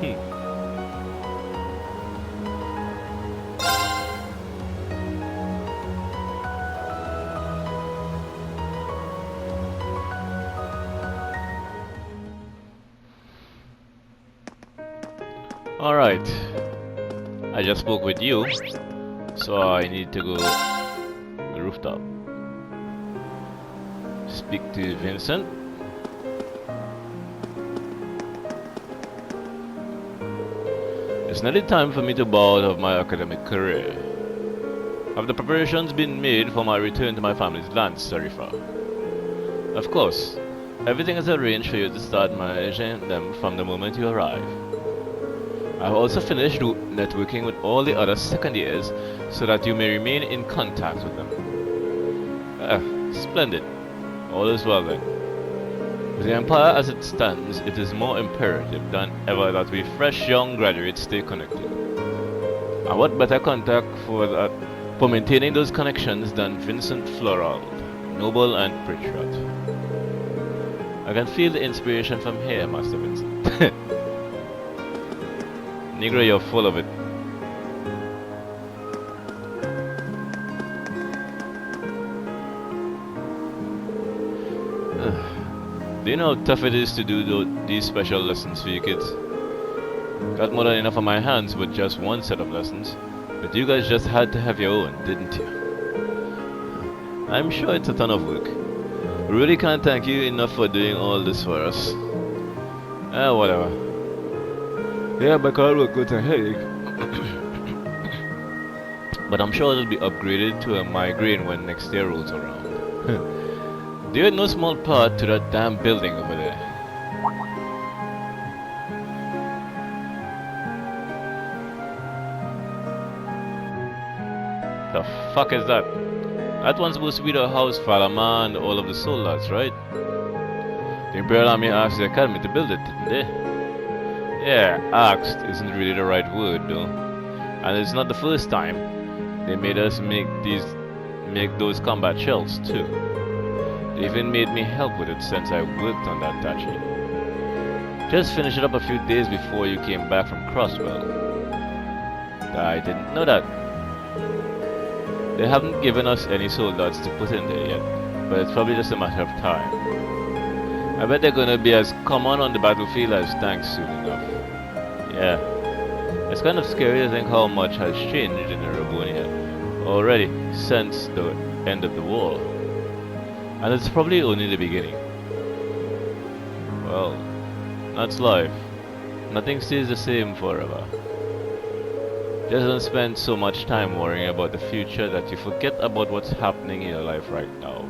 Hmm. Alright. I just spoke with you, so I need to go to the rooftop. Speak to Vincent. It's nearly time for me to bow out of my academic career. Have the preparations been made for my return to my family's land, Serifa? Of course. Everything is arranged for you to start managing them from the moment you arrive. I have also finished networking with all the other second years so that you may remain in contact with them. Splendid. All is well then. With the Empire as it stands, it is more imperative than ever that we fresh young graduates stay connected. And what better contact for maintaining those connections than Vincent Floral, Noble and Pritchard. I can feel the inspiration from here, Master Vincent. Negro, you're full of it. Do you know how tough it is to do these special lessons for you kids? Got more than enough on my hands with just one set of lessons, but you guys just had to have your own, didn't you? I'm sure it's a ton of work. We really can't thank you enough for doing all this for us. Whatever. Yeah, my car will go to headache. But I'm sure it'll be upgraded to a migraine when next year rolls around. Due in no small part to that damn building over there. The fuck is that? That one's supposed to be the house for Alama and all of the soldiers, right? The Imperial Army asked the Academy to build it, didn't they? Yeah, asked isn't really the right word though. And it's not the first time. They made us make those combat shells too. They even made me help with it since I worked on that Tachi. Just finished it up a few days before you came back from Crosswell. I didn't know that. They haven't given us any soldiers to put in there yet, but it's probably just a matter of time. I bet they're gonna be as common on the battlefield as tanks soon enough. Yeah. It's kind of scary to think how much has changed in Erebonia already since the end of the war. And it's probably only the beginning. Well, that's life. Nothing stays the same forever. Just don't spend so much time worrying about the future that you forget about what's happening in your life right now.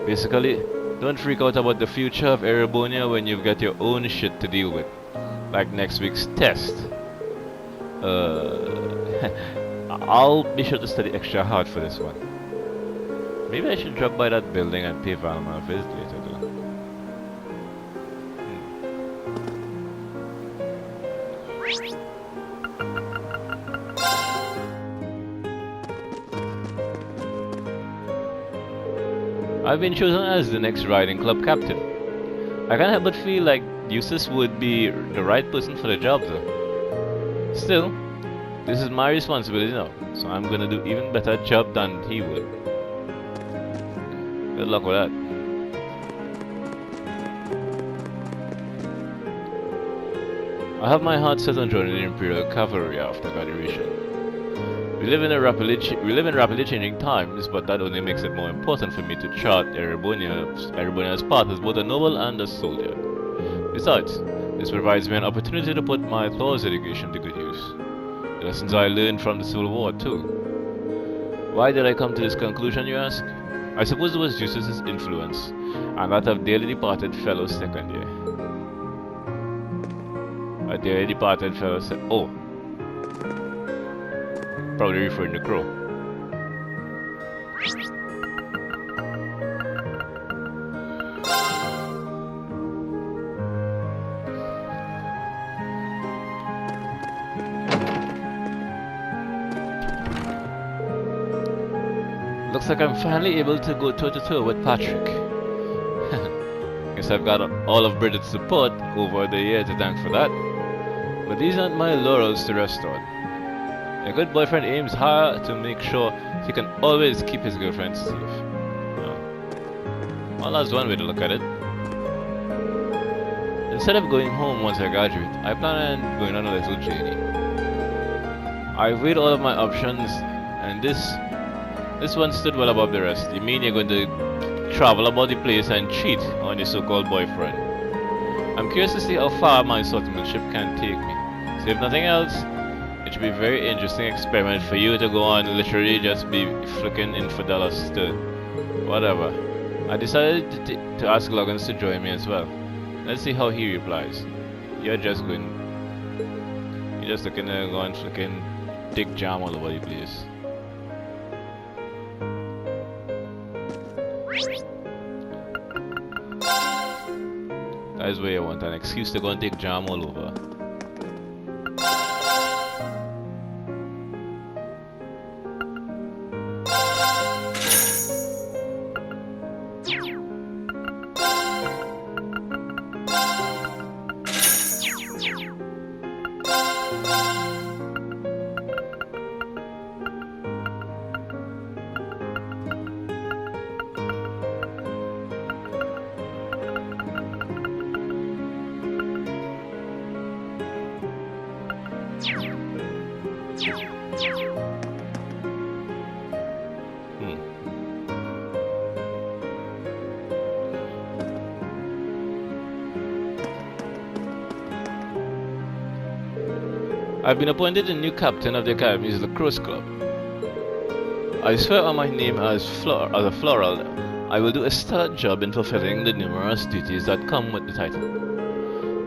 Basically, don't freak out about the future of Erebonia when you've got your own shit to deal with. Like next week's test. I'll be sure to study extra hard for this one. Maybe I should drop by that building and pay Valma a visit later though. I've been chosen as the next riding club captain. I can't help but feel like Eustace would be the right person for the job though. Still, this is my responsibility now, so I'm gonna do even better job than he would. Good luck with that. I have my heart set on joining the Imperial Cavalry after graduation. We live in rapidly changing times, but that only makes it more important for me to chart Erebonia's path as both a noble and a soldier. Besides, this provides me an opportunity to put my Thor's education to good use. The lessons I learned from the Civil War too. Why did I come to this conclusion, you ask? I suppose it was Eustace's influence, and that of dearly departed fellow second year. A dearly departed fellow oh. Probably referring to Crow. Looks like I'm finally able to go toe-to-toe with Patrick. Guess I've got all of Bridget's support over the year to thank for that. But these aren't my laurels to rest on. A good boyfriend aims high to make sure he can always keep his girlfriend safe. Well, that's one way to look at it. Instead of going home once I graduate, I plan on going on a little journey. I've weighed all of my options, and this one stood well above the rest. You mean you're going to travel about the place and cheat on your so-called boyfriend? I'm curious to see how far my swordsmanship can take me. So if nothing else, it should be a very interesting experiment for you to go on literally just be flicking infidelis to whatever. I decided to ask Loggins to join me as well. Let's see how he replies. You're just looking to go and flicking dick jam all over the place. That's where you want an excuse to go and take jam all over. I've been appointed the new captain of the Academy's lacrosse club. I swear on my name as a floral, I will do a stellar job in fulfilling the numerous duties that come with the title.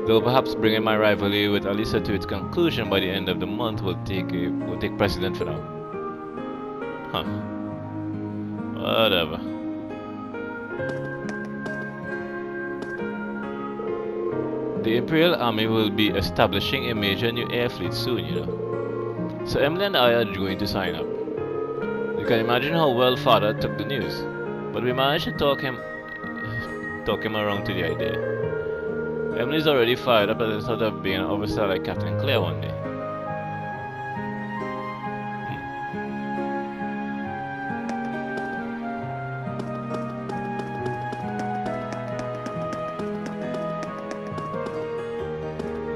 Though perhaps bringing my rivalry with Alisa to its conclusion by the end of the month will take precedent for now. Huh. Whatever. The Imperial Army will be establishing a major new air fleet soon, you know. So Emily and I are going to sign up. You can imagine how well Father took the news, but we managed to talk him around to the idea. Emily's already fired up at the thought of being an officer like Captain Claire one day.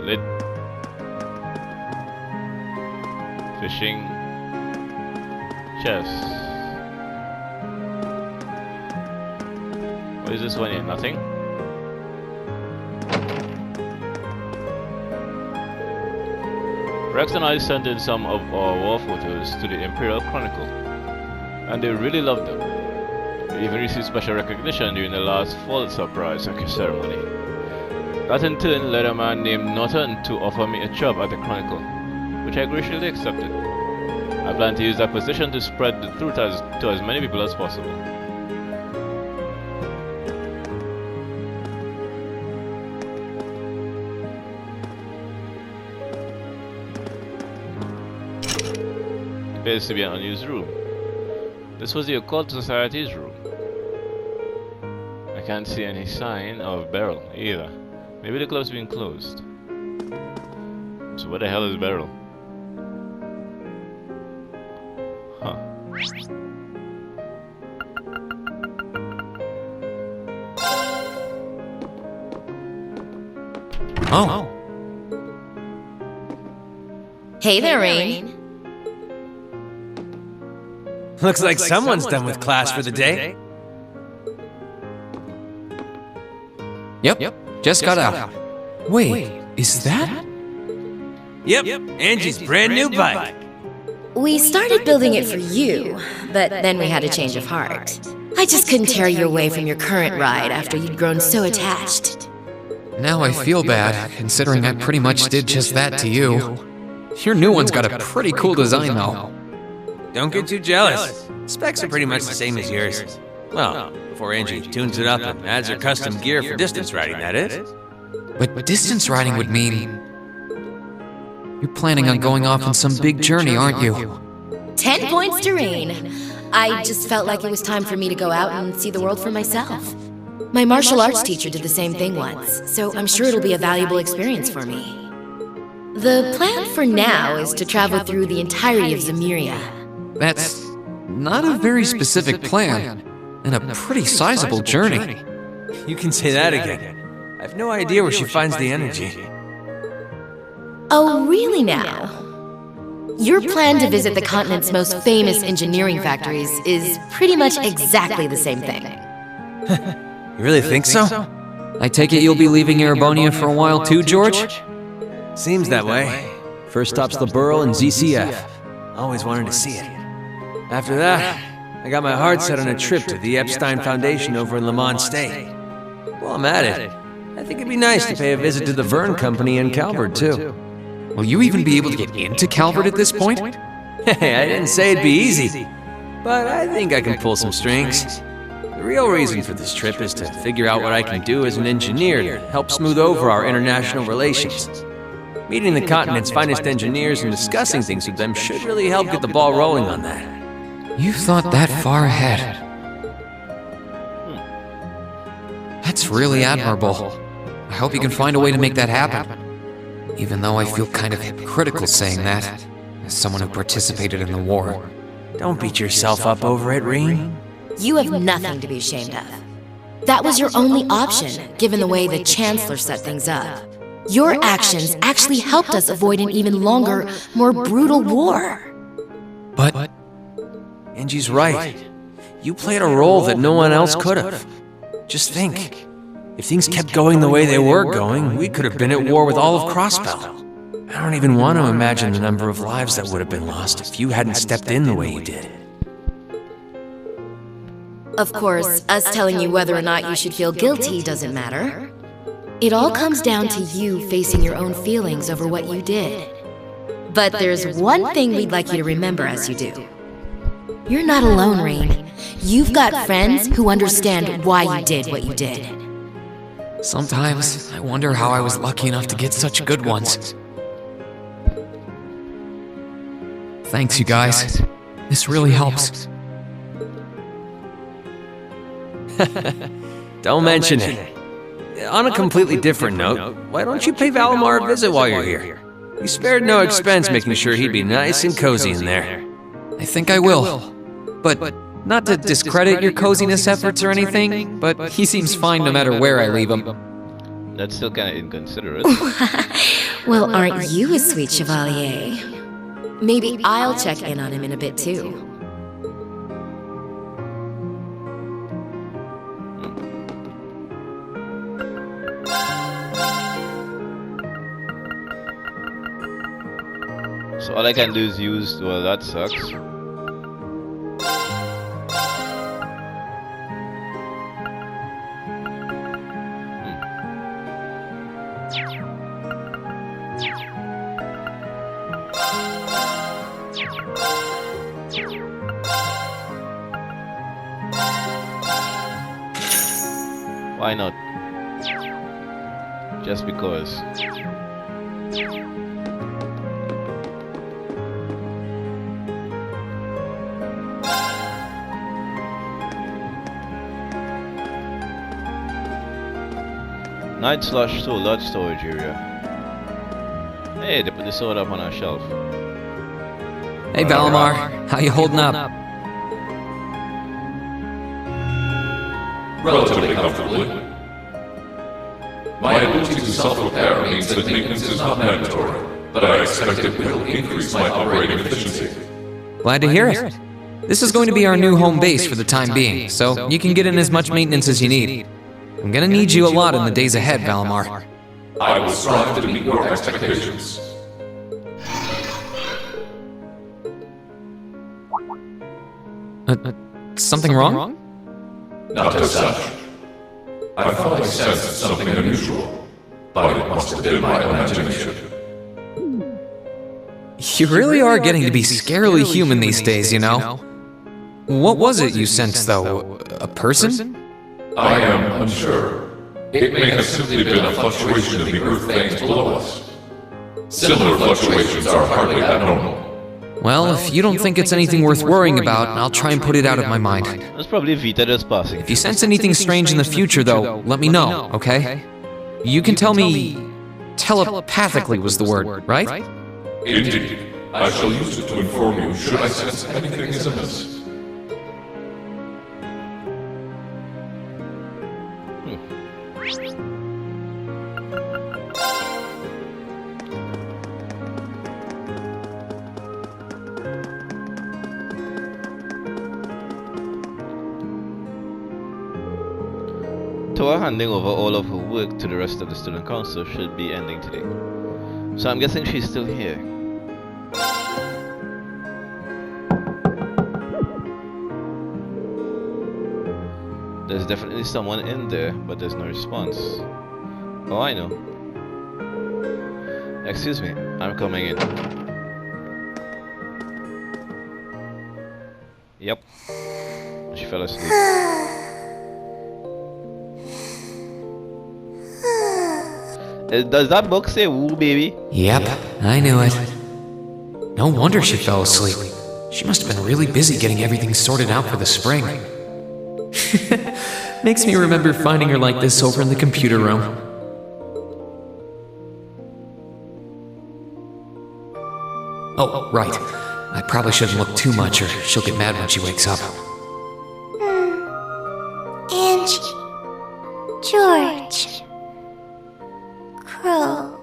Lit. Fishing. Chess. What is this one here? Nothing? Rex and I sent in some of our war photos to the Imperial Chronicle, and they really loved them. We even received special recognition during the last fall surprise ceremony. That in turn led a man named Norton to offer me a job at the Chronicle, which I graciously accepted. I plan to use that position to spread the truth to as many people as possible. Appears to be an unused room. This was the Occult Society's room. I can't see any sign of Beryl either. Maybe the club's been closed. So what the hell is Beryl? Huh. Oh. Hey there, Rain. Looks like someone's done with class for the day. Yep, just got out. Wait, is that? Yep, Angie's brand new bike. We started building it for you, but then we had a change of heart. I just couldn't tear you away from your current ride after you'd grown so attached. Now I feel bad, considering I pretty much did just that to you. Your new one's got a pretty cool design though. Don't get too jealous. Specs are pretty much the same as yours. Well, before Angie tunes it up and adds her custom gear for distance riding, that is. But distance riding would mean... You're planning on going off on some big journey, aren't you? 10 points to Rain. I just felt like it was time for me to go out and see the world for myself. My martial arts teacher did the same thing once, so I'm sure it'll be a valuable experience for me. The plan for now is to travel through the entirety of Zemuria. That's not a very specific plan, and a pretty sizable journey. You can say that again. I have no idea where she finds the energy. Oh, really now? Your plan to visit the continent's most famous engineering factories is pretty much exactly the same thing. You really think so? I take it you'll be leaving Erebonia for a while too, George? Seems that way. First stop's the Burl and ZCF. Always wanted to see it. After that, I got my heart set on a trip to the Epstein Foundation over in Lemon State. While I'm at it, I think it'd be nice to pay a visit to the Verne Company in Calvert, too. Will you even be able to get into Calvert at this point? Hey, I didn't say it'd be easy, but I think I can pull some strings. The real reason for this trip is to figure out what I can do as an engineer to help smooth over our international relations. Meeting the continent's finest engineers and discussing things with them should really help get the ball rolling on that. You've thought that far ahead. That's really admirable. I hope you can find a way to make that happen. Even though I feel kind of hypocritical saying that, as someone who participated in the war. Don't beat yourself up over it, Reen. You have nothing to be ashamed of. That was your only option, given the way the Chancellor set things up. Your actions actually helped us avoid an even longer, more brutal war. But Angie's right. You played a role that no one else could have. Just think, if things kept going the way they were going, we could have been at war with all of Crossbell. I don't even want to imagine the number of lives that would have been lost if you hadn't stepped in the way you did. Of course, us telling you whether or not you should feel guilty doesn't matter. It all comes down to you facing your own feelings over what you did. But there's one thing we'd like you to remember as you do. You're not alone, Rain. You've got friends who understand why you did what you did. sometimes I wonder how I was lucky enough to get such good ones. Thanks, you guys. This really helps. Don't mention it. On a completely different note, why don't you pay Valimar a visit while you're here? You spared no expense making sure he'd be nice and cozy in there. I think I will. But not to discredit your coziness efforts or anything, but he seems fine no matter where I leave him. That's still kind of inconsiderate. Well, aren't you a sweet chevalier? Maybe I'll check in on him in a bit too. So all I can do is use, well, that sucks. Why not? Just because. Night/2 large storage area. Hey, they put the sword up on our shelf. Hey Valimar, how you holding up? Relatively comfortably. My ability to self-repair means that maintenance is not mandatory, but I expect it will increase my operating efficiency. Glad to hear it. This is going to be our new home base for the time being, so you can get in as much maintenance as you need. I'm gonna need you a lot in the days ahead, Valimar. I will strive to meet your expectations. Something wrong? Not as such. I thought I sensed something unusual, but it must have been my imagination. You really are getting to be scarily human these days, you know? What was it you sensed, though? A person? I am unsure. It may have simply been a fluctuation of the earth planes below us. Similar fluctuations are hardly abnormal. Well, if you don't think it's anything worth worrying about, I'll try and put it out of my mind. That's probably Vita just passing. If you sense anything strange in the future, though, let me know, okay? You can tell me telepathically was the word, right? Indeed. I shall use it to inform you should I sense anything is amiss. Toa handing over all of her work to the rest of the student council should be ending today. So I'm guessing she's still here. There's definitely someone in there, but there's no response. Oh, I know. Excuse me, I'm coming in. Yep. She fell asleep. Does that book say woo, baby? Yep, I knew it. No wonder she fell asleep. She must have been really busy getting everything sorted out for the spring. Makes me remember finding her like this over in the computer room. Oh, right. I probably shouldn't look too much or she'll get mad when she wakes up. Angie. George. Crow.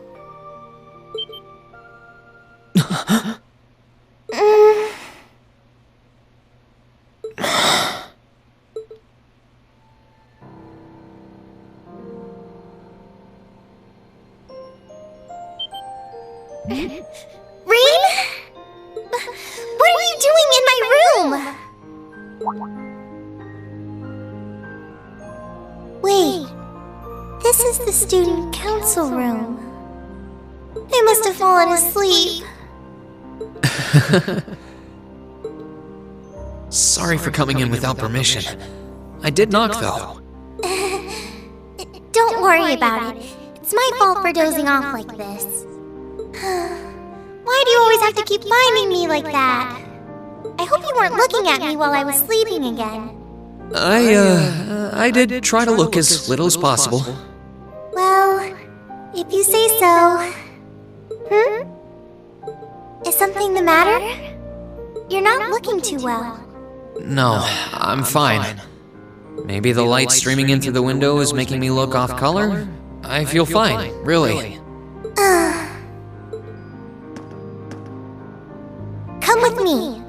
Reem? What are you doing in my room? Wait, this is the student council room. I must have fallen asleep. Sorry for coming in without permission. I did knock, though. Don't worry about it. It's my fault for dozing off like this. Why do you always have to keep finding me like that? I hope you weren't looking at me while I was sleeping again. I did try to look as little as possible. Well, if you say so. Is something the matter? You're not looking too well. No, I'm fine. Maybe the light streaming in through the window is making me look off color? I feel fine, really. Come with me.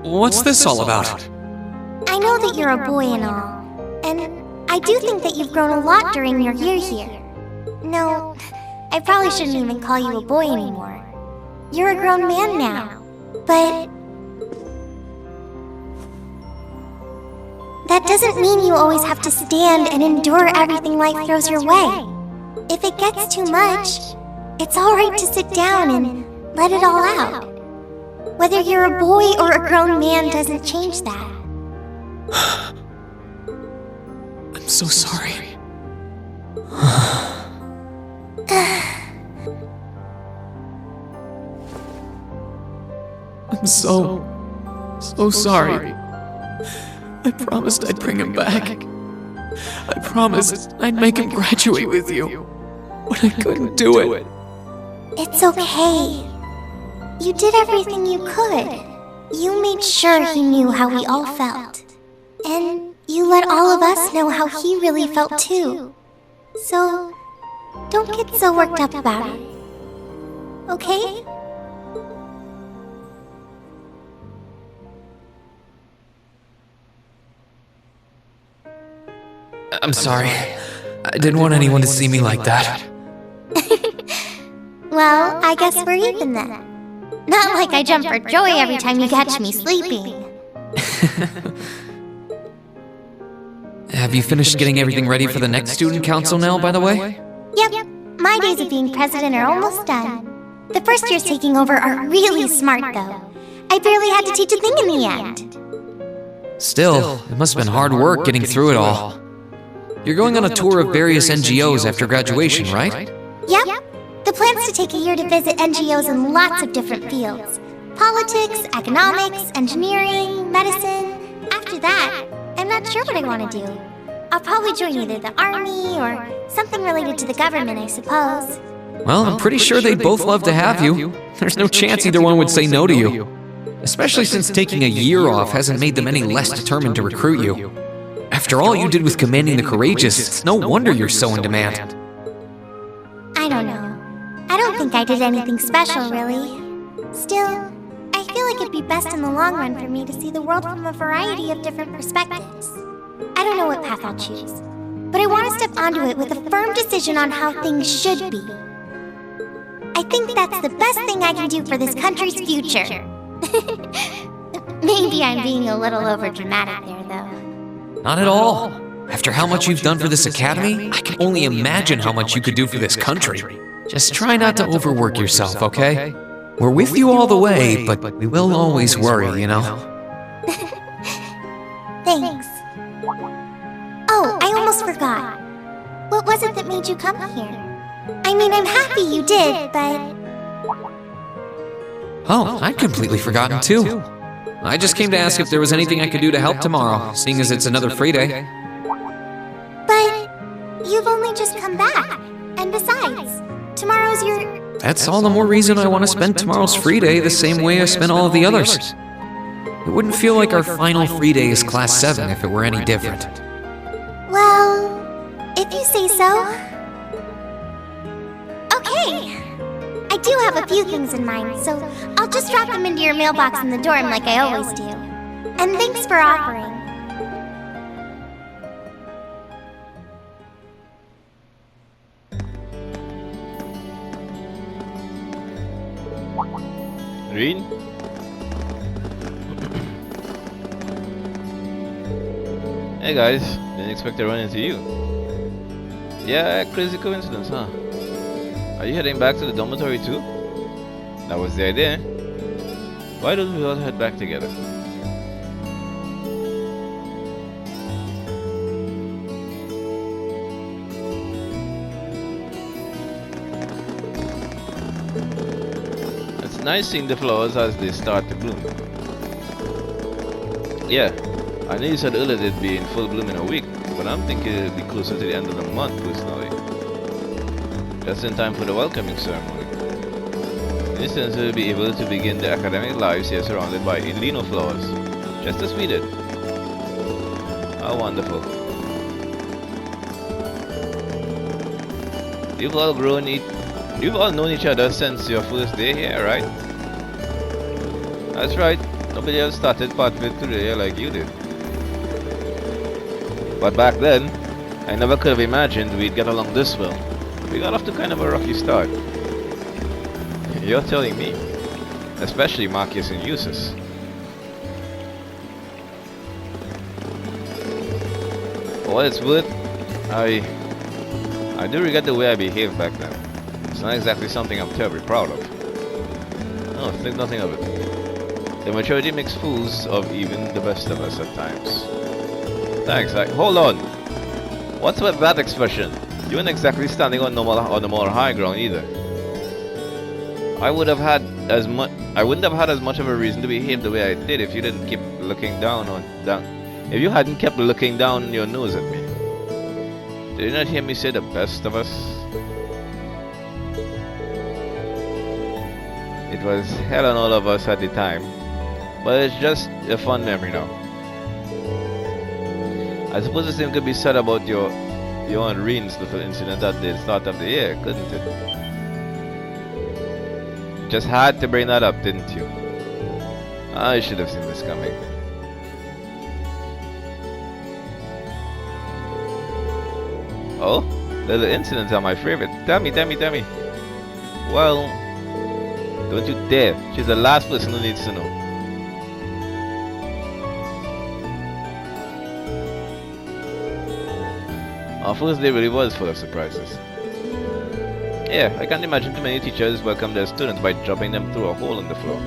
What's this all about? I know that you're a boy and all, and I do think that you've grown a lot during your year here. No, I probably shouldn't even call you a boy anymore. You're a grown man now, but that doesn't mean you always have to stand and endure everything life throws your way. If it gets too much, it's alright to sit down and let it all out. Whether you're a boy or a grown man doesn't change that. I'm so sorry. I'm so sorry. I promised I'd bring him back. I promised I'd make him graduate with you. But I couldn't do it. It's okay. You did everything you could. You made sure he knew how we all felt. And you let all of us know how he really felt too. So, don't get so worked up about it. Okay? I'm sorry. I didn't want anyone to see me like that. Well, I guess we're even then. Not like I jump for joy every time you catch me sleeping. Have you finished getting everything ready for the next student council now, by the way? Yep, my days of being president are almost done. The first years taking over are really smart, though. I barely had to teach a thing in the end. Still, it must have been hard work getting through it all. You're going on a tour of various NGOs after graduation, right? Yep. The plan's to take a year to visit NGOs in lots of different fields. Politics, economics, engineering, medicine. After that, I'm not sure what I want to do. I'll probably join either the army or something related to the government, I suppose. Well, I'm pretty sure they'd both love to have you. There's no chance either one would say no to you. Especially since taking a year off hasn't made them any less determined to recruit you. After all you did with commanding the Courageous, it's no wonder you're so in demand. I don't know. I don't think I did anything special, really. Still, I feel like it'd be best in the long run for me to see the world from a variety of different perspectives. I don't know what path I'll choose, but I want to step onto it with a firm decision on how things should be. I think that's the best thing I can do for this country's future. Maybe I'm being a little overdramatic there, though. Not at all. After how much you've done for this academy, I can only imagine how much you could do for this country. Just try not to overwork yourself, okay? We're with you all the way, but we will always worry, you know? Thanks. Oh, I almost forgot. What was it that made you come here? I mean, I'm happy you did, but... Oh, I'd completely forgotten too. I just came to ask if there was anything I could do to help tomorrow, seeing as it's another free day. But... you've only just come back. And besides, tomorrow's your... That's all the more reason I want to spend tomorrow's free day the same way I spent all of the others. It wouldn't feel like our final free day is Class 7 if it were any different. Well, if you say so. Okay. I do have a few things in mind, so I'll just drop them into your mailbox in the dorm like I always do. And thanks for offering. Reed? Hey guys, didn't expect to run into you. Yeah, crazy coincidence, huh? Are you heading back to the dormitory too? That was the idea. Why don't we all head back together? It's nice seeing the flowers as they start to bloom. Yeah, I know you said earlier they'd be in full bloom in a week, but I'm thinking it'll be closer to the end of the month personally. Just in time for the welcoming ceremony. In this sense, we'll be able to begin the academic lives here surrounded by Lino flowers, just as we did. How wonderful. You've all known each other since your first day here, right? That's right. Nobody else started Pathway today like you did. But back then, I never could have imagined we'd get along this well. We got off to kind of a rocky start. You're telling me. Especially Marcus and Eustace. For what it's worth, I do regret the way I behaved back then. It's not exactly something I'm terribly proud of. No, think nothing of it. The maturity makes fools of even the best of us at times. Thanks. Hold on. What's with that expression? You weren't exactly standing on the more high ground either. I wouldn't have had as much of a reason to behave the way I did if you didn't keep looking if you hadn't kept looking down your nose at me. Did you not hear me say the best of us? It was hell on all of us at the time, but it's just a fun memory now. I suppose the same could be said about your and Reen's little incident at the start of the year, couldn't it? Just had to bring that up, didn't you? I should have seen this coming. Oh? Little incidents are my favorite. Tell me. Well, don't you dare. She's the last person who needs to know. Our first day really was full of surprises. Yeah, I can't imagine too many teachers welcome their students by dropping them through a hole in the floor.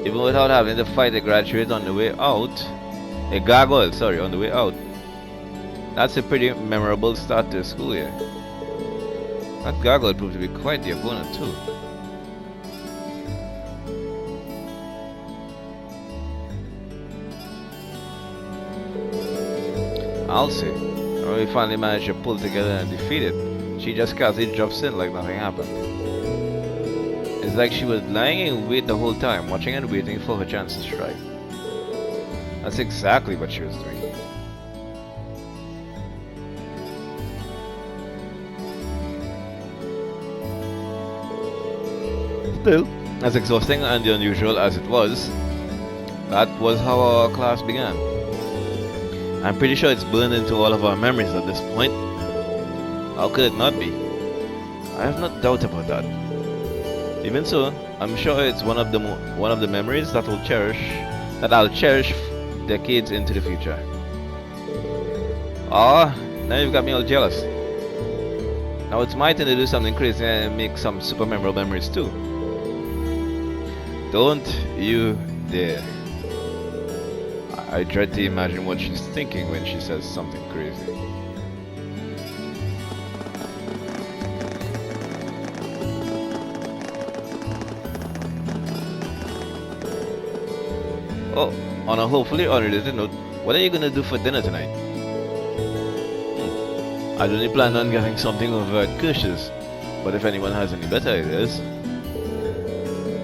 Even without having to fight a graduate on the way out, a gargoyle, on the way out. That's a pretty memorable start to the school year. That gargoyle proved to be quite the opponent too. I'll say. When we finally managed to pull together and defeat it, she just casually drops in like nothing happened. It's like she was lying in wait the whole time, watching and waiting for her chance to strike. That's exactly what she was doing. Still, as exhausting and unusual as it was, that was how our class began. I'm pretty sure it's burned into all of our memories at this point. How could it not be? I have no doubt about that. Even so, I'm sure it's one of the memories that I'll cherish decades into the future. Ah, now you've got me all jealous. Now it's my turn to do something crazy and make some super memorable memories too. Don't you dare. I dread to imagine what she's thinking when she says something crazy. Oh, on a hopefully unrelated note, what are you gonna do for dinner tonight? I'd only plan on getting something over at Kirsch's, but if anyone has any better ideas,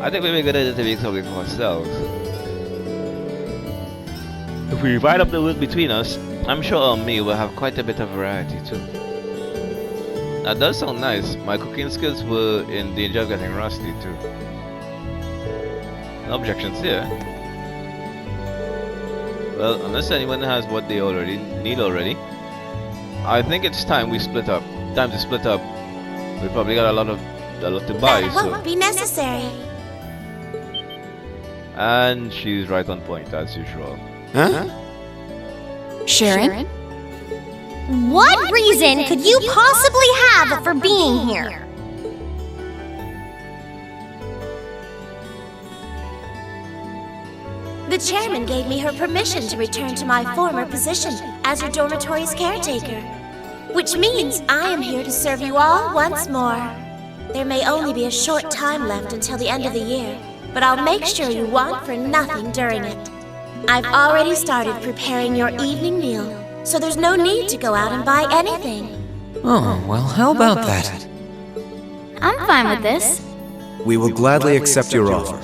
I think we'd be good at it to make something for ourselves. If we divide up the work between us, I'm sure our meal will have quite a bit of variety too. That does sound nice. My cooking skills were in danger of getting rusty too. No objections here. Well, unless anyone has what they need already, I think it's time we split up. Time to split up. We probably got a lot to buy, That so. won't be necessary. And she's right on point as usual. Huh? Sharon? What reason could you possibly have for being here? The chairman gave me her permission to return to my former position as your dormitory's caretaker. Which means I am here to serve you all once more. There may only be a short time left until the end of the year, but I'll make sure you want for nothing during it. I've already started preparing your evening meal, so there's no need to go out and buy anything. Oh, well, how about that? I'm fine with this. We will gladly accept your offer.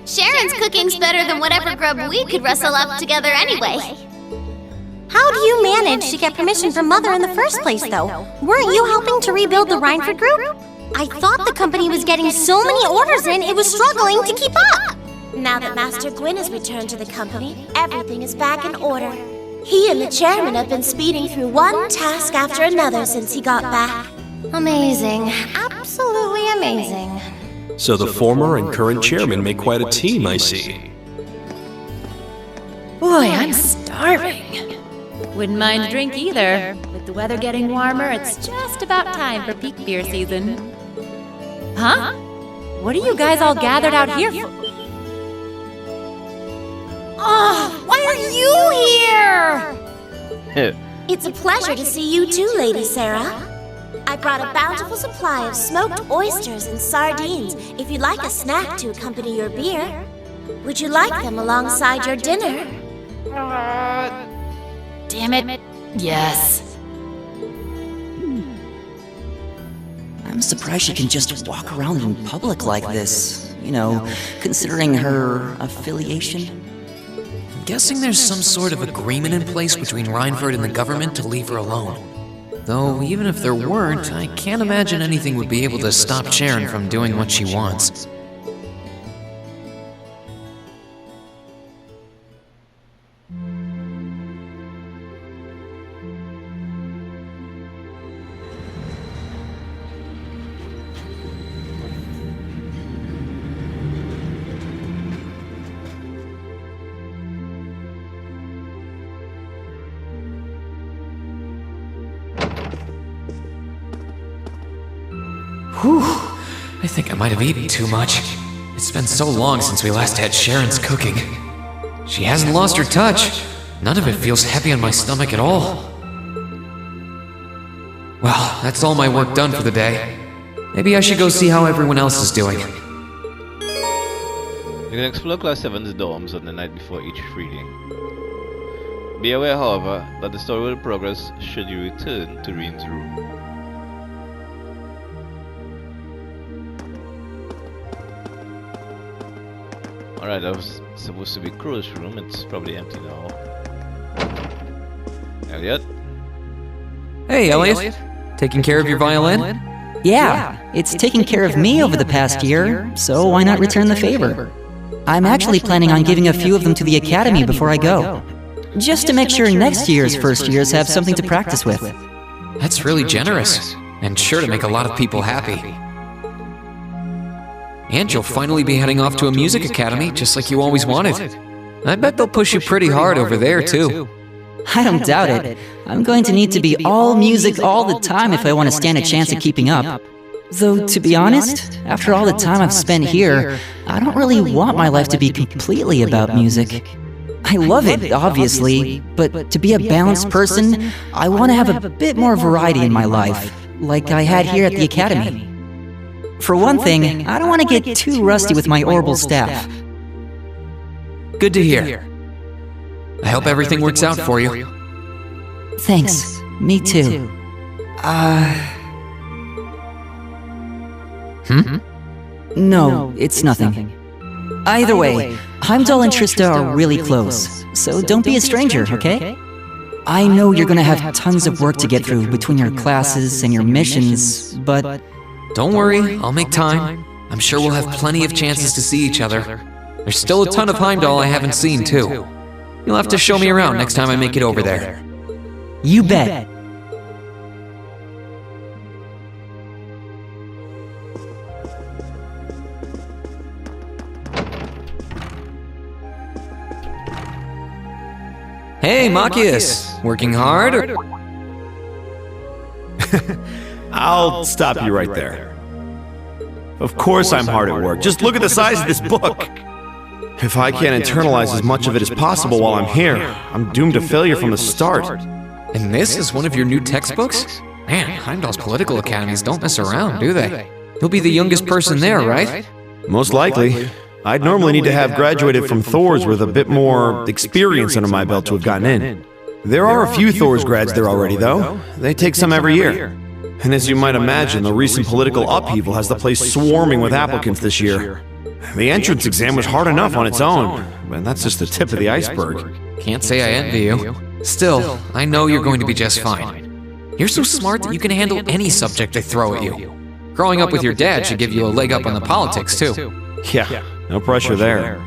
Sharon's cooking's better than whatever grub we could rustle up together anyway. How do you manage to get permission from Mother in the first place, though? Weren't you helping to rebuild the Rhineford group? I thought the company was getting so many orders in, it was struggling to keep up. Now that Master Gwyn has returned to the company, everything is back in order. He and the chairman have been speeding through one task after another since he got back. Amazing. Absolutely amazing. So the former and current chairman make quite a team, I see. Boy, I'm starving. Wouldn't mind a drink either. With the weather getting warmer, it's just about time for peak beer season. Huh? What are you guys all gathered out here for? Oh, why are you here? It's a pleasure to see you too, Lady Sarah. I brought a bountiful supply of smoked oysters and sardines if you'd like a snack to accompany your beer. Would you like them alongside your dinner? Damn it. Yes. I'm surprised she can just walk around in public like this, you know, considering her affiliation. I'm guessing there's some sort of agreement in place between Rhineford and the government to leave her alone. Though, even if there weren't, I can't imagine anything would be able to stop Sharon from doing what she wants. Whew, I think I might have eaten too much. It's been so long since we last had Sharon's cooking. She hasn't lost her touch. None of it feels heavy on my stomach at all. Well, that's all my work done for the day. Maybe I should go see how everyone else is doing. You can explore Class 7's dorms on the night before each reading. Be aware, however, that the story will progress should you return to Reen's room. Alright, that was supposed to be Crow's room. It's probably empty now. Elliot? Hey, Elliot. Taking care of your violin? Yeah, it's taken care of me over the past year, so why not return the favor? I'm actually planning on giving a few of them to the Academy before I go. Just to make sure next year's first years have something to practice with. That's really generous, and sure to make a lot of people happy. And you'll finally be heading off to a music academy, just like you always wanted. I bet they'll push you pretty hard over there, too. I don't doubt it. I'm going to need to be all music all the time if I want to stand a chance at keeping up. Though, to be honest, after all the time I've spent here, I don't really want my life to be completely about music. I love it, obviously, but to be a balanced person, I want to have a bit more variety in my life, like I had here at the Academy. For one thing, I don't want to get too rusty with my orbital staff. Good to hear. I hope everything works out for you. Thanks. Me too. No, it's nothing. Either way, Heimdall and Trista are really close, so don't be a stranger, okay? I know you're gonna have tons of work to get through between your classes and your missions, but... Don't worry, I'll make time. I'm sure we'll have plenty of chances to see each other. There's still a ton of Heimdall I haven't seen, too. You'll have to show me around next time I make it over there. You bet. Hey, Machias! Working hard? Or... I'll stop you right there. Of course I'm hard at work. Just look at the size of this book. If I can't internalize as much of it as possible while I'm here, I'm doomed to failure from the start. And this is one of your new textbooks? Man, Heimdall's political academies don't mess around, do they? You'll be the youngest person there, right? Most likely. I'd normally need to have graduated from Thor's with a bit more experience under my belt to have gotten in. There are a few Thor's grads there already, though. They take some every year. And as you might imagine, the recent political upheaval has the place swarming with applicants this year. The entrance exam was hard enough on its own, but that's just the tip of the iceberg. Can't say I envy you. Still, I know you're going to be just fine. You're so smart that you can handle any subject they throw at you. Growing up with your dad should give you a leg up on the politics, too. Yeah, no pressure there.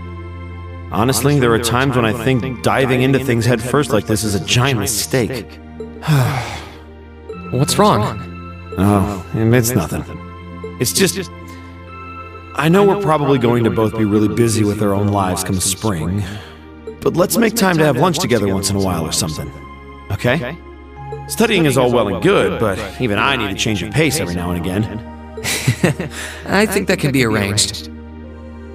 Honestly, there are times when I think diving into things head first like this is a giant mistake. What's wrong? Oh, it's nothing. It's just... I know we're probably going to both be really busy with our own lives come spring, but let's make time to have lunch together once in a while or something, okay? Studying is all well and good, but even I need a change of pace every now and again. I think that can be arranged.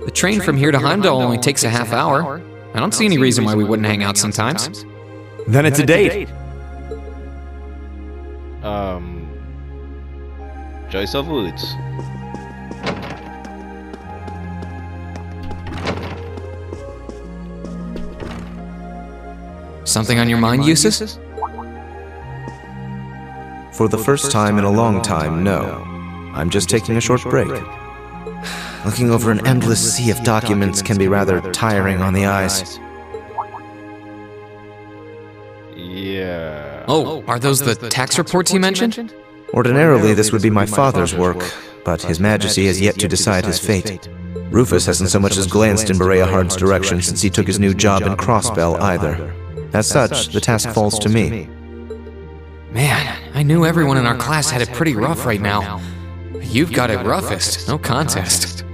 The train from here to Heimdall only takes a half hour. I don't see any reason why we wouldn't hang out sometimes. Then it's a date. Choice of words. Something on your mind, Eustace? For the first time in a long time, no. I'm just taking a short break. Looking over an endless sea of documents can be rather tiring on the eyes. Yeah. Oh, are those the tax reports you mentioned? Ordinarily, this would be my father's work, but His Majesty has yet to decide his fate. Rufus hasn't so much as glanced in Berea Hard's direction since he took his new job in Crossbell either. As such, the task falls to me. Man, I knew everyone in our class had it pretty rough right now. You've got it roughest, no contest.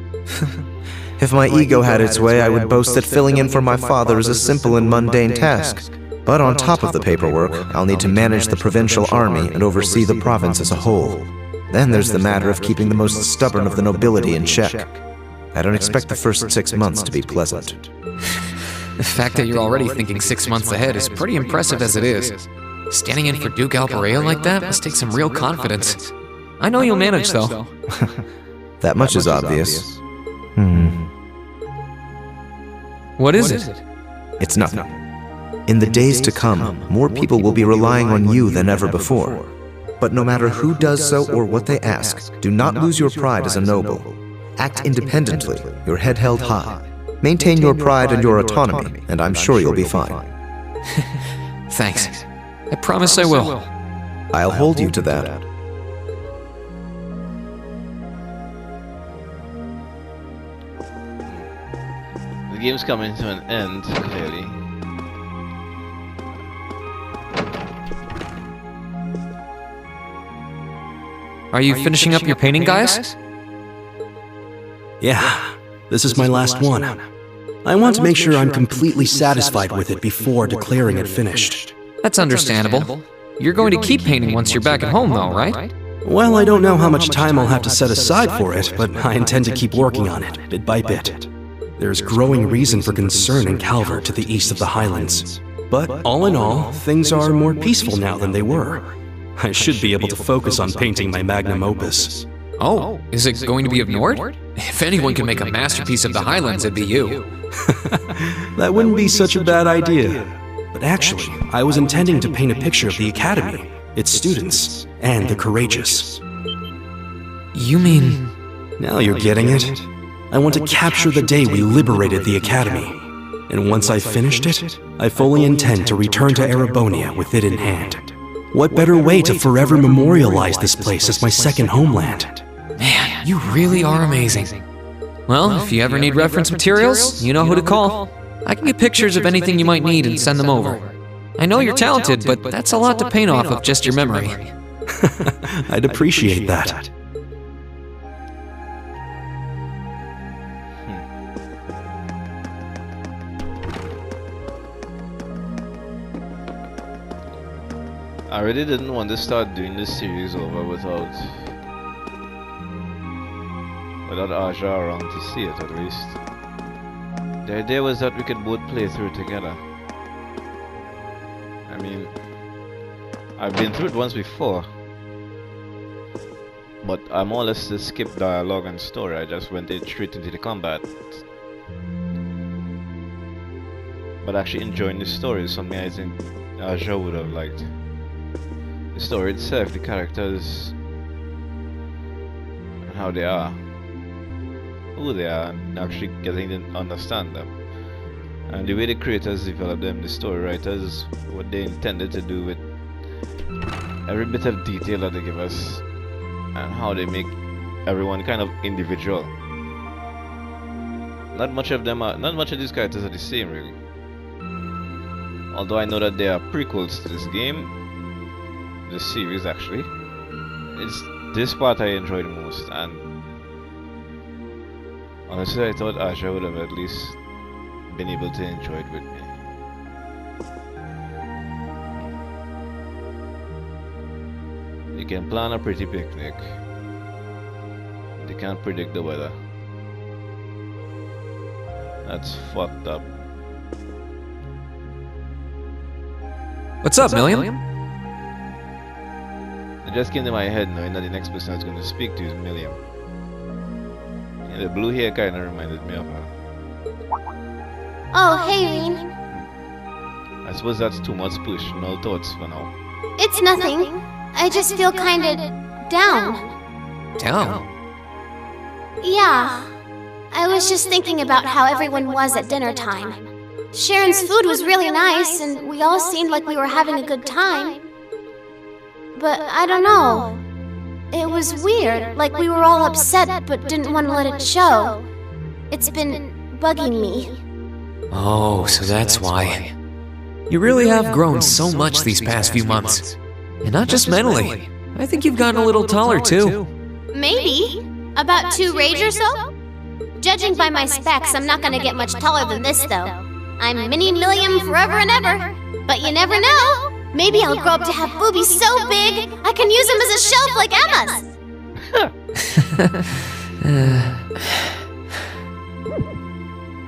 If my ego had its way, I would boast that filling in for my father is a simple and mundane task. But on top of the paperwork, I'll need to manage the provincial army and oversee the province as a whole. Then there's the matter of keeping the most stubborn of the nobility in check. I don't expect the first 6 months to be pleasant. The fact that you're already thinking 6 months ahead is pretty impressive as it is. Standing in for Duke Alberea like that must take some real confidence. I know you'll manage, though. That much is obvious. What is it? It's nothing. In the days to come, more people will be relying on you than ever before. But no matter who does so or what they ask, do not lose your pride as a noble. Act independently, your head held high. Maintain your pride and your autonomy, and I'm sure you'll be fine. Thanks. I promise I will. I'll hold you to that. The game's coming to an end, clearly. Are you finishing up your painting, guys? Yeah, this is my last one. I want to make sure I'm completely satisfied with it before declaring it finished. That's understandable. You're going to keep painting once you're back at home, though, right? Well, I don't know how much time I'll have to set aside for it, but I intend to keep working on it, bit by bit. There's growing reason for concern in Calvert to the east of the Highlands. But all in all, things are more peaceful now than they were. I should be able to focus on painting my magnum opus. Oh, is it going to be of Nord? If anyone can make a masterpiece of the Highlands, it'd be you. That wouldn't be such a bad idea. But actually, I was intending to paint a picture of the Academy, its students, and the courageous. You mean... Now you're getting it. I want to capture the day we liberated the Academy. And once I've finished it, I fully intend to return to Erebonia with it in hand. What better way to forever memorialize this place as my second homeland? Man, you really are amazing. Well, if you ever need reference materials, you know who to call. I can get pictures of anything you might need and send them over. I know you're talented, but that's a lot to paint off of just your memory. I'd appreciate that. I really didn't want to start doing this series over without Aja around to see it, at least. The idea was that we could both play through it together. I mean, I've been through it once before, but I more or less just skipped dialogue and story. I just went straight into the combat. But actually enjoying the story is something I think Aja would have liked. The story itself, the characters, and how they are, who they are, and actually getting to understand them, and the way the creators developed them, the story writers, what they intended to do with every bit of detail that they give us, and how they make everyone kind of individual. Not much of these characters are the same, really. Although I know that they are prequels to this game. This series actually, it's this part I enjoy the most, and honestly I thought Aja would have at least been able to enjoy it with me. You can plan a pretty picnic, you can't predict the weather. That's fucked up. What's up, Milliam? It just came to my head knowing that the next person I was going to speak to is Milliam. Yeah, the blue hair kind of reminded me of her. Oh, hey, Reen. I suppose that's too much personal thoughts for now. It's nothing. I just feel kinda down. Down? Yeah. I was just thinking about how everyone was at dinner time. Sharon's food was really nice, and we all seemed like we were having a good time. But I don't know. It was weird, like we were all upset but didn't want to let it show. It's been bugging me. Oh, so that's why. You really have grown so much these past few months. And not just mentally. I think you've gotten a little taller too. Maybe. About 2 rage or so? Judging by my specs, I'm not gonna get much taller than this though. I'm Mini Milliam forever and ever. But you never know. Maybe I'll grow up to have boobies so big, I can use them as a shelf like Emma's.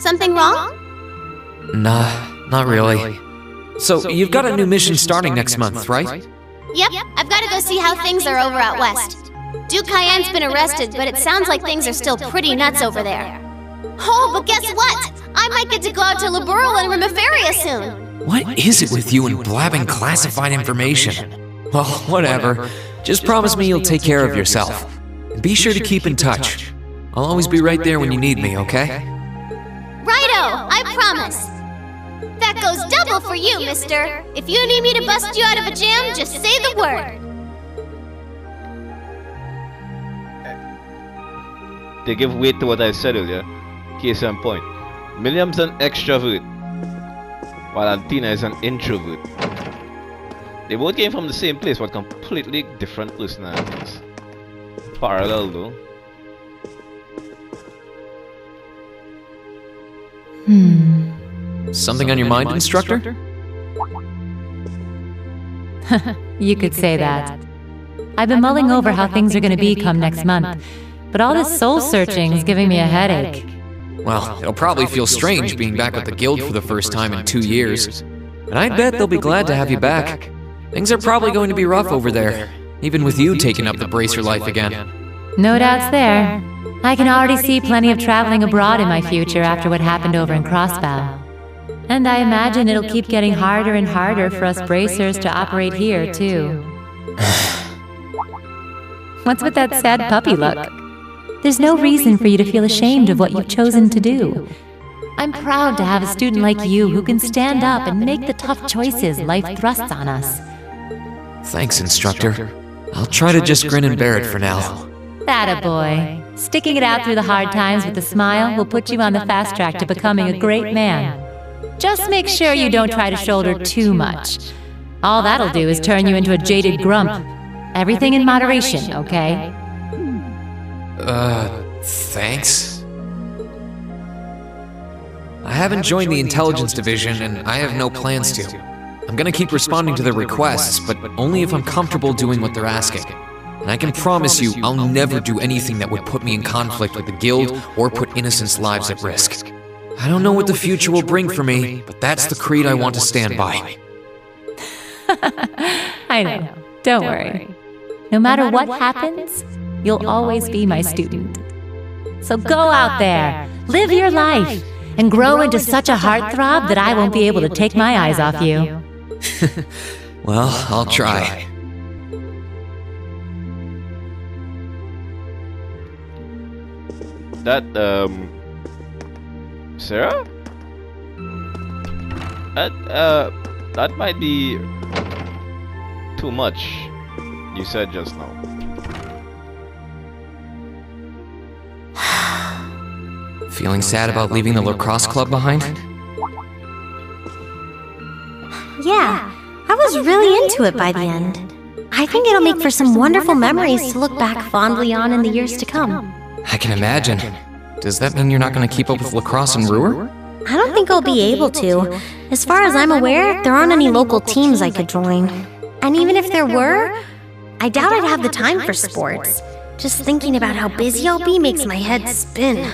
Something wrong? Nah, not really. So, you've got a new mission starting next month, right? Yep, I've got to go see how things are over out west. Duke Cayenne's been arrested, but it sounds like things are still pretty nuts over there. Oh, but guess what? I might get to go out to Liberal and Remiferia soon. What is it with you and blabbing classified information? Well, whatever. Just promise me you'll take care of yourself. And be sure to keep in touch. I'll always be right there when you need me, okay? Righto, I promise. That goes double for you, mister. If you need me to bust you out of a jam, just say the word. They give weight to what I said earlier. Case in point. Miriam's an extrovert, while Antina is an introvert. They both came from the same place, but completely different personalities. Parallel though. Something on your mind, instructor? You could say that. I've been mulling over how things are going to be come next month, but all this soul-searching is giving me a headache. Well, it'll probably feel strange being back with the guild for the first time in 2 years. But I bet they'll be glad to have you back. Things are probably going to be rough over there, even with you taking up the bracer life again. No doubts there. I can already see plenty of traveling abroad in my future after what happened over in Crossbow. And I imagine it'll keep getting harder and harder for us bracers to operate here, too. What's with that sad puppy look? There's no reason for you to feel ashamed of what you've chosen to do. I'm proud to have a student like you who can stand up and make the tough choices life thrusts on us. Thanks, instructor. I'll try to just grin and bear it for now. Attaboy. Sticking it out through the hard times with a smile will put you on the fast track to becoming a great man. Just make sure you don't try to shoulder too much. All that'll do is turn you into a jaded grump. Everything in moderation, okay? Thanks? I haven't joined the intelligence division, and I have no plans to. I'm gonna keep responding to their requests, but only if I'm comfortable doing what they're asking. And I can promise you, I'll never do anything that would put me in conflict with the guild or put innocents' lives at risk. I don't know what the future will bring for me, but that's the creed I want to stand by. I know. Don't worry. No matter what happens, you'll always be my student. So go out there, live your life, and grow into such a heartthrob that I won't be able to take my eyes off you. Well, I'll try. That, Sarah? That might be too much, you said just now. Feeling sad about leaving the lacrosse club behind? Yeah, I was really into it by the end. I think it'll make for some wonderful memories to look back fondly on in the years to come. I can imagine. Does that mean you're not going to keep up with lacrosse and Ruhr? I don't think I'll be able to. As far as I'm aware, there aren't any local teams I could join. And even if there were, I doubt I'd have the time for sports. Just thinking about how busy I'll be makes my head spin.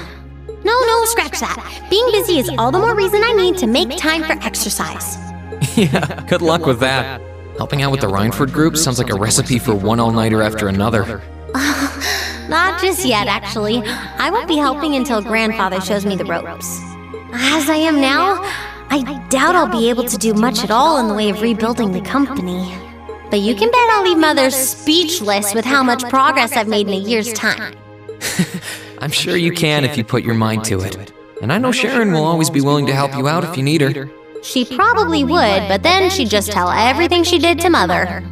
No, scratch that. Being busy is all the more reason I need to make time for exercise. Yeah, good luck with that. Helping out with the Rhineford group sounds like a recipe for one all-nighter after another. Not just yet, actually. I won't be helping until Grandfather shows me the ropes. As I am now, I doubt I'll be able to do much at all in the way of rebuilding the company. But you can bet I'll leave Mother speechless with how much progress I've made in a year's time. I'm sure you can if you put your mind to it. And I know Sharon will always be willing to help you out if you need her. She probably would, but then she'd just tell everything she did to Mother.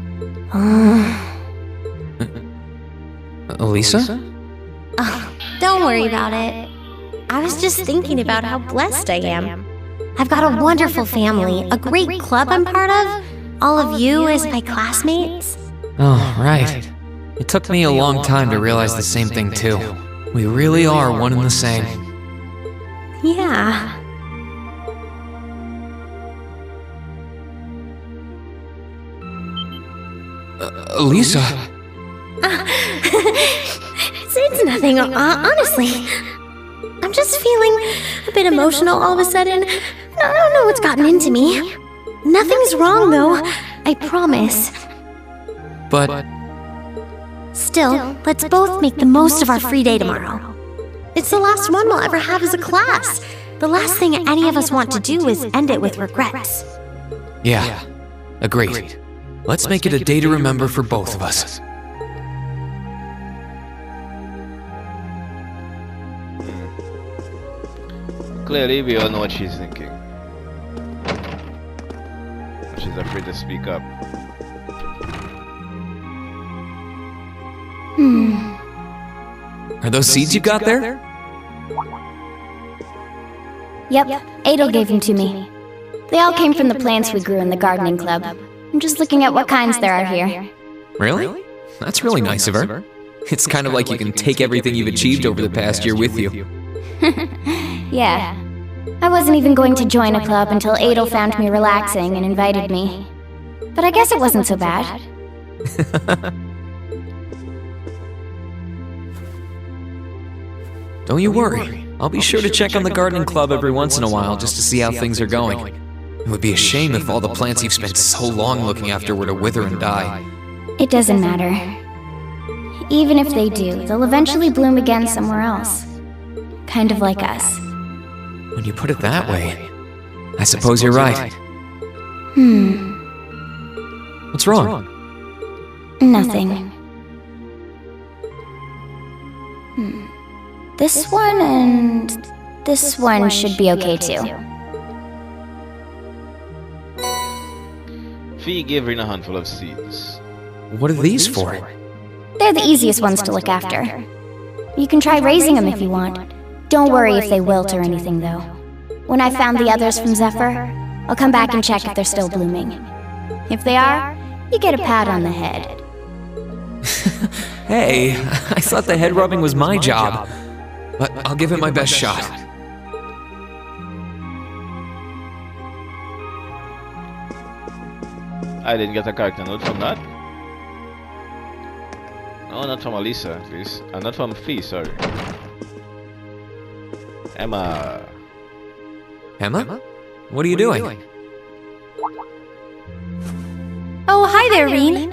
Elisa? Oh, don't worry about it. I was just thinking about how blessed I am. I've got a wonderful family, a great club I'm part of, all of you as my classmates. Oh, right. It took me a long time to realize the same thing, too. We really are one and the same. Yeah. Elisa? It's nothing, honestly. I'm just feeling a bit emotional all of a sudden. I don't know what's gotten into me. Nothing's wrong, though. I promise. But... Still, let's both make the most of our free day tomorrow. It's the last one we'll ever have as a class. The last thing any of us want to do is end it with regrets. Yeah, agreed. Let's make it a day to remember for both of us. Clearly, we all know what she's thinking. She's afraid to speak up. Are those seeds you got there? Yep, Adel gave them to me. They all came from the plants we grew in the gardening club. I'm just looking at what kinds there are here. Really? That's really nice of her. It's kind of like you can take everything you've achieved over the past year with you. Yeah. I wasn't even going to join a club until Adel found me relaxing and invited me. But I guess it wasn't so bad. Don't you worry. I'll be sure to check on the gardening club every once in a while just to see how things are going. It would be a shame if all the plants you've spent so long looking after were to wither and die. It doesn't matter. Even if they do, they'll eventually bloom again somewhere else. Kind of like us. When you put it that way, I suppose you're right. What's wrong? Nothing. This one and this one should be okay too. Fee gave Rin a handful of seeds. What are these for? They're the easiest ones to look after. You can try raising them if you want. Don't worry if they wilt or anything, though. When I found the others from Zephyr, I'll come back and check if they're still blooming. If they are, you get a pat on the head. Hey, I thought the head rubbing was my job. But I'll give it my best shot. I didn't get a character note from that. No, not from Alisa, at least. Not from Fee, sorry. Emma. Emma? What are you doing? Oh, hi there, Reen.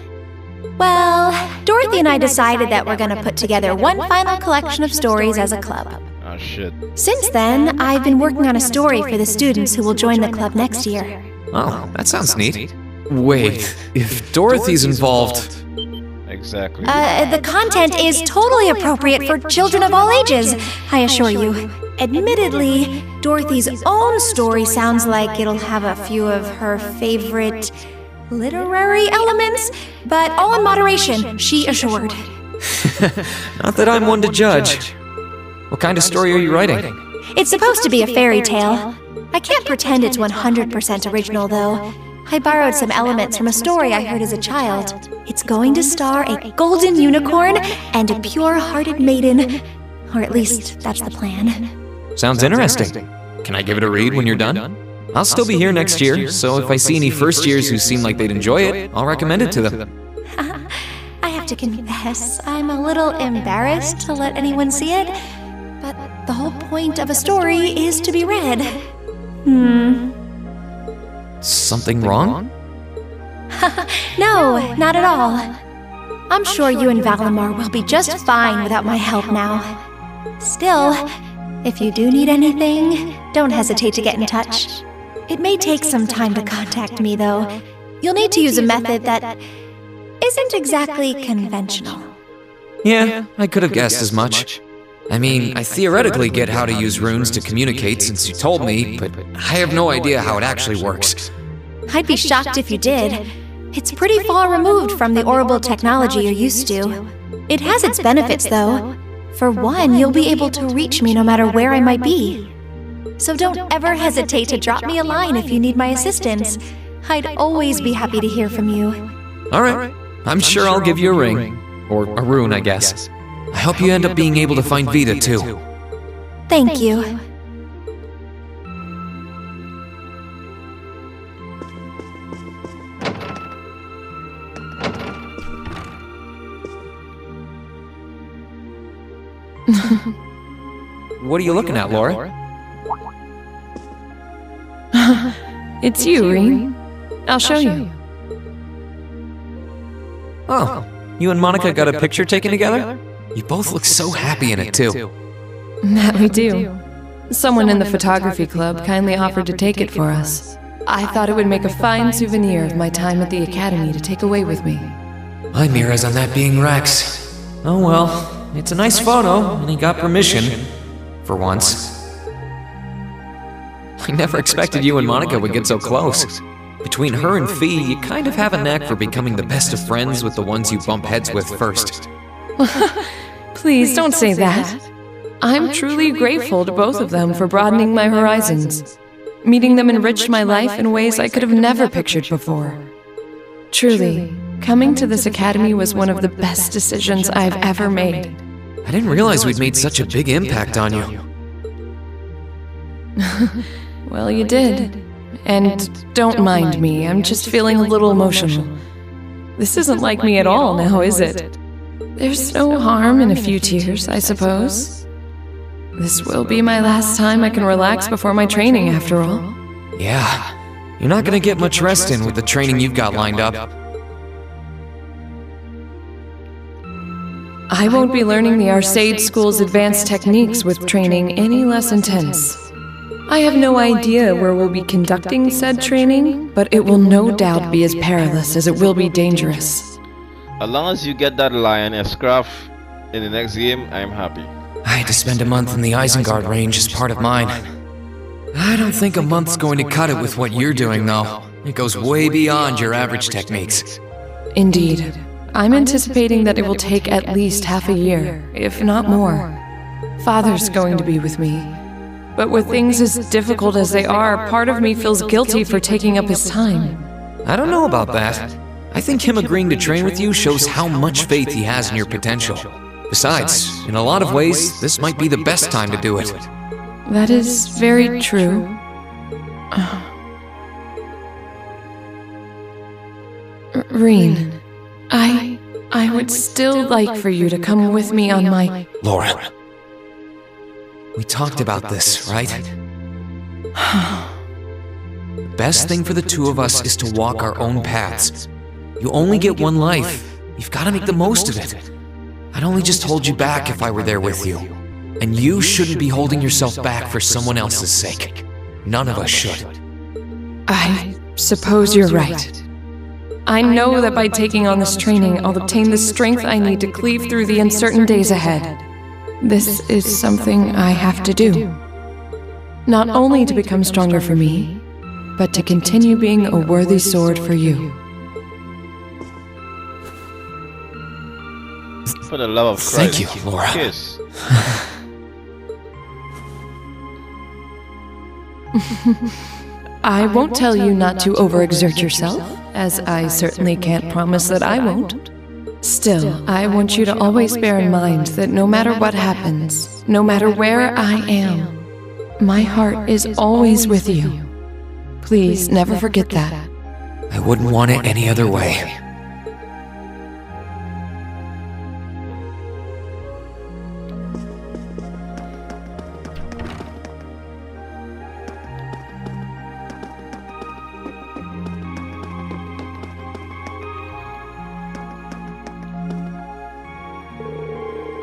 Well, Dorothy and I decided that we're gonna put together one final collection of stories as a club. Oh, shit. Since then, I've been working on a story for the students who will join the club next year. Oh, that sounds neat. Wait, if Dorothy's involved... Exactly. The content is totally appropriate for children of all ages, I assure you. Admittedly, Dorothy's own story sounds like it'll have a few of her favorite literary elements, but all in moderation, she assured. Not that I'm one to judge. What kind of story are you writing? It's supposed to be a fairy tale. I can't pretend it's 100% original, though. I borrowed some elements from a story I heard as a child. It's going to star a golden unicorn and a pure-hearted maiden. Or at least, that's the plan. Sounds interesting. Can I give it a read when you're done? I'll still be here next year, so if I see any first years who seem like they'd enjoy it, I'll recommend it to them. I have to confess, I'm a little embarrassed to let anyone see it, but the whole point of a story is to be read. Something wrong? No, not at all. I'm sure you and Valimar will be just fine without my help now. Still, if you do need anything, don't hesitate to get in touch. It may take some time to contact me, though. You'll need to use a method that isn't exactly conventional. Yeah, I could have guessed as much. I mean, I theoretically get how to use runes to communicate since you told me, but I have no idea how it actually works. I'd be shocked if you did. It's pretty far removed from the orbital technology you're used to. It has its benefits, though. For one, you'll be able to reach me no matter where I might be. So don't ever hesitate to drop me a line if you need my assistance. I'd always be happy to hear from you. Alright, I'm sure I'll give you a ring. Or a rune, I guess. I hope you end up being able to find Vita, too. Thank you. What are you looking at, Laura? It's you, Reen. I'll show you. Oh, you and Monica got a picture taken together? You both look so happy in it, too. That we do. Someone in the photography club kindly offered to take it for us. I thought it would make a fine souvenir of my time at the academy to take away with me. My mirror's on that being Rex. Oh well, it's a nice photo, and he got permission. For once. I never expected you and Monica would get so close. Between her and Fee, you kind of have a knack for becoming the best of friends with the ones you bump heads with first. Please don't say that. I'm truly grateful to both of them for broadening my horizons. Meeting them enriched my life in ways I could have never pictured before. Truly, coming to this academy was one of the best decisions I've ever made. I didn't realize we'd made such a big impact on you. Well, you did. And don't mind me, I'm just feeling a little emotional. This isn't like me at all now, is it? There's no harm in a few tears, I suppose. This will be my last time I can relax before my training, after all. Yeah, you're not gonna get much rest in with the training you've got lined up. I won't be learning the Arcade School's advanced techniques with training any less intense. I have no idea where we'll be conducting said training, but it will no doubt be as perilous as it will be dangerous. As long as you get that lioness craft in the next game, I'm happy. I had to spend a month in the Isengard range as part of mine. I don't think a month's going to cut it with what you're doing, though. It goes way beyond your average techniques. Indeed. I'm anticipating that it will take at least half a year, if not more. Father's going to be with me. But with things as difficult as they are, part of me feels guilty for taking up his time. I don't know about that. I think him agreeing to train with you shows how much faith he has in your potential. Besides, in a lot of ways, this might be the best time to do it. That is very true. Reen, I would still like for you to come with me on my... Laura. We talked about this, right? The best thing for the two of us is to walk our own paths. You only get one life. You've got to make the most of it. I'd only just hold you back if I were there with you. And you shouldn't be holding yourself back for someone else's sake. None of us should. I suppose you're right. I know that by taking on this training, I'll obtain the strength I need to cleave through the uncertain days ahead. This is something I have to do. Not only to become stronger for me, but to continue being a worthy sword for you. For the love of Christ. Thank you, Laura. Kiss. I won't tell you not to overexert yourself, as I certainly can't promise that I won't. Still, I want you to always bear in mind that no matter what happens, no matter where I am, my heart is always with you. Please never forget that. I wouldn't want it any other way.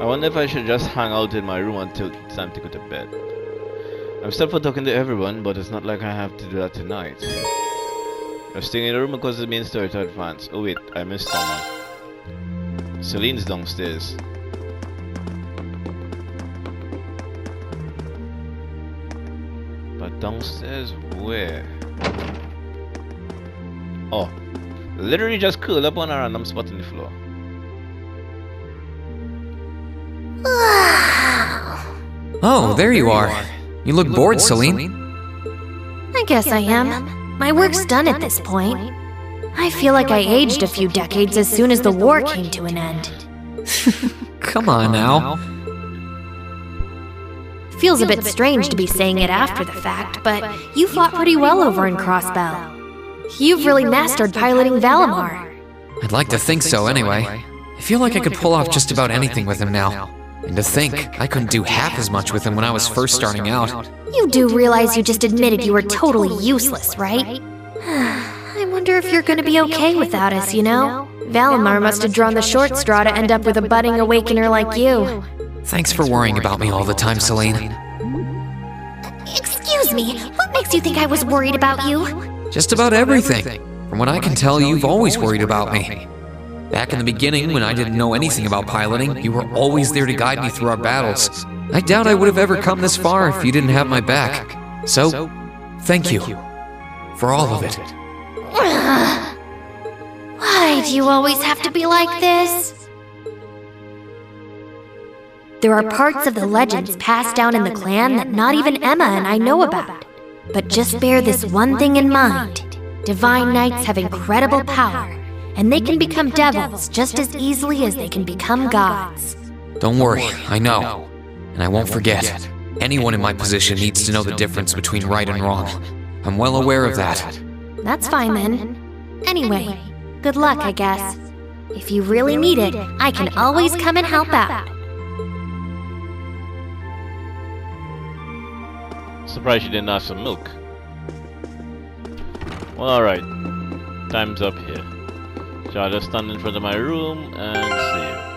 I wonder if I should just hang out in my room until it's time to go to bed. I'm still for talking to everyone, but it's not like I have to do that tonight. I'm staying in the room because the main story to advance. Oh wait, I missed someone. Celine's downstairs. But downstairs where? Oh, literally just curled up on a random spot in the floor. Oh, there you are. You look bored, Celine. I guess I am. My work's done at this point. I feel like I aged a few decades as soon as the war came to an end. Come on now. Feels a bit strange to be saying it after the fact, but you fought pretty well over in Crossbell. You've really mastered piloting Valimar. I'd like to think so anyway. I feel like I could pull off just about anything with him now. And to think, I couldn't do half as much with him when I was first starting out. You do realize you just admitted you were totally useless, right? I wonder if you're gonna be okay without us, you know? Valimar must have drawn the short straw to end up with a budding awakener like you. Thanks for worrying about me all the time, Celine. Excuse me, what makes you think I was worried about you? Just about everything. From what I can tell, you've always worried about me. Back in the beginning, when I didn't know anything about piloting, you were always there to guide me through our battles. I doubt I would have ever come this far if you didn't have my back. So, thank you. For all of it. Why do you always have to be like this? There are parts of the legends passed down in the clan that not even Emma and I know about. But just bear this one thing in mind. Divine Knights have incredible power, and they can become devils just as easily as they can become gods. Don't worry, I know. And I won't forget. Anyone in my position needs to know the difference between right and wrong. I'm well aware of that. That's fine then. Anyway, good luck, I guess. If you really need it, I can always come and help out. Surprised you didn't have some milk. Well, alright. Time's up here. So I'll just stand in front of my room and save.